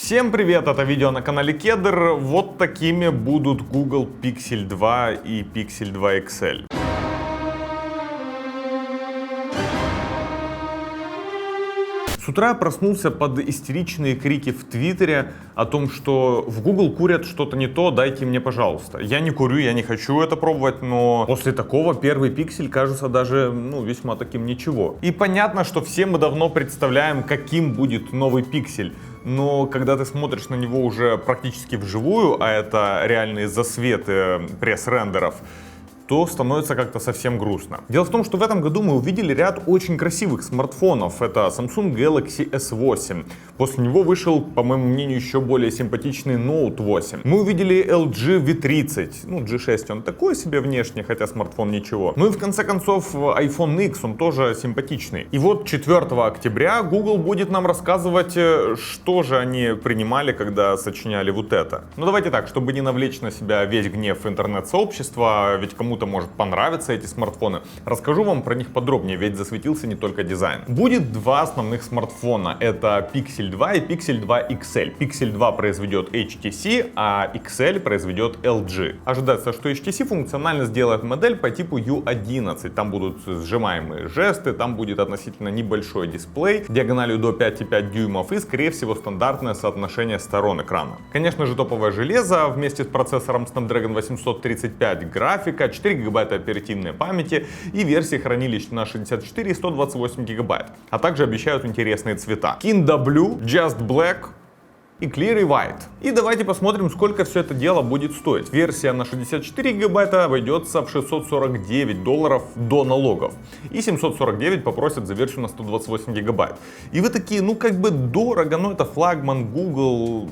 Всем привет, это видео на канале Кедр. Вот такими будут Google Pixel 2 и Pixel 2 XL. С утра я проснулся под истеричные крики в Твиттере о том, что в Google курят что-то не то, дайте мне, пожалуйста. Я не курю, я не хочу это пробовать, но после такого первый пиксель кажется даже, весьма таким ничего. И понятно, что все мы давно представляем, каким будет новый пиксель. Но когда ты смотришь на него уже практически вживую, а это реальные засветы пресс-рендеров, то становится как-то совсем грустно. Дело в том, что в этом году мы увидели ряд очень красивых смартфонов. Это Samsung Galaxy S8. После него вышел, по моему мнению, еще более симпатичный Note 8. Мы увидели LG V30. G6 он такой себе внешне, хотя смартфон ничего. Ну и в конце концов iPhone X, он тоже симпатичный. И вот 4 октября Google будет нам рассказывать, что же они принимали, когда сочиняли вот это. Ну давайте так, чтобы не навлечь на себя весь гнев интернет-сообщества, ведь кому-то может понравиться эти смартфоны. Расскажу вам про них подробнее, ведь засветился не только дизайн. Будет два основных смартфона. Это Pixel 2 и Pixel 2 XL. Pixel 2 произведет HTC, а XL произведет LG. Ожидается, что HTC функционально сделает модель по типу U11. Там будут сжимаемые жесты, там будет относительно небольшой дисплей диагональю до 5,5 дюймов и, скорее всего, стандартное соотношение сторон экрана. Конечно же, топовое железо вместе с процессором Snapdragon 835, графика, 4 гигабайта оперативной памяти и версии хранилищ на 64 и 128 гигабайт. А также обещают интересные цвета: Kinda Blue, Just Black и Clear и White. И давайте посмотрим, сколько все это дело будет стоить. Версия на 64 гигабайта обойдется в $649 до налогов. И 749 попросят за версию на 128 гигабайт. И вы такие, дорого, но это флагман Google.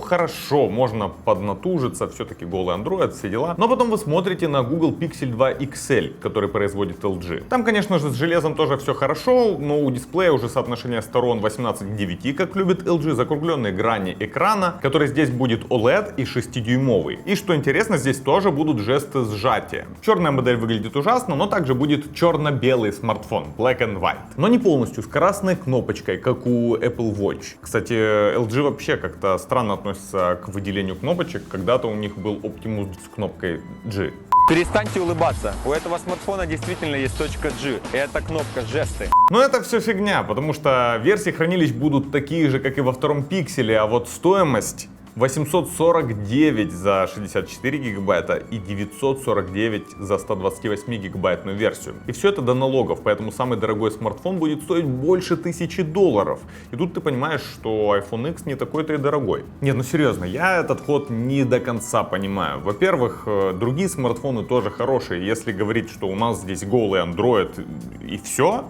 Хорошо, можно поднатужиться, все-таки голый Android, все дела. Но потом вы смотрите на Google Pixel 2 XL, который производит LG. Там, конечно же, с железом тоже все хорошо, но у дисплея уже соотношение сторон 18 к 9, как любит LG, закругленные грани экрана, который здесь будет OLED и 6-дюймовый. И что интересно, здесь тоже будут жесты сжатия. Черная модель выглядит ужасно, но также будет черно-белый смартфон, Black and White. Но не полностью с красной кнопочкой, как у Apple Watch. Кстати, LG вообще как-то странно относится к выделению кнопочек. Когда-то у них был Optimus с кнопкой G. Перестаньте улыбаться. У этого смартфона действительно есть точка G. И это кнопка жесты. Но это все фигня, потому что версии хранилищ будут такие же, как и во втором пикселе, а вот стоимость 849 за 64 гигабайта и 949 за 128 гигабайтную версию. И все это до налогов, поэтому самый дорогой смартфон будет стоить больше $1000. И тут ты понимаешь, что iPhone X не такой-то и дорогой. Нет, серьезно, я этот ход не до конца понимаю. Во-первых, другие смартфоны тоже хорошие. Если говорить, что у нас здесь голый Android и все...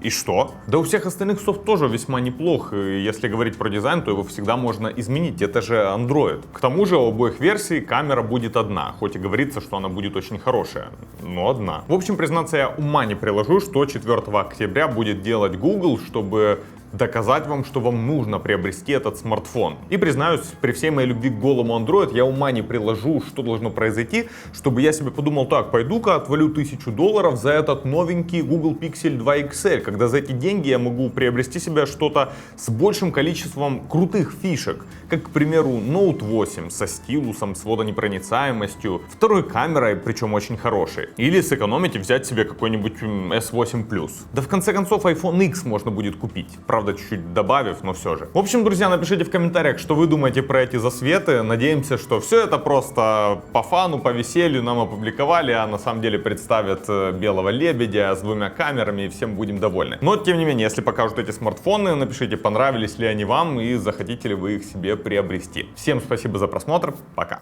И что? Да у всех остальных софт тоже весьма неплох, и если говорить про дизайн, то его всегда можно изменить, это же Android. К тому же у обоих версий камера будет одна, хоть и говорится, что она будет очень хорошая, но одна. В общем, признаться, я ума не приложу, что 4 октября будет делать Google, чтобы доказать вам, что вам нужно приобрести этот смартфон. И признаюсь, при всей моей любви к голому Android, я ума не приложу, что должно произойти, чтобы я себе подумал: так, пойду-ка отвалю $1000 за этот новенький Google Pixel 2 XL, когда за эти деньги я могу приобрести себе что-то с большим количеством крутых фишек, как, к примеру, Note 8 со стилусом, с водонепроницаемостью, второй камерой, причем очень хорошей. Или сэкономить и взять себе какой-нибудь S8 Plus. Да в конце концов iPhone X можно будет купить. Правда, чуть-чуть добавив, но все же. В общем, друзья, напишите в комментариях, что вы думаете про эти засветы. Надеемся, что все это просто по фану, по веселью нам опубликовали, а на самом деле представят белого лебедя с 2 камерами, и всем будем довольны. Но, тем не менее, если покажут эти смартфоны, напишите, понравились ли они вам и захотите ли вы их себе приобрести. Всем спасибо за просмотр, пока!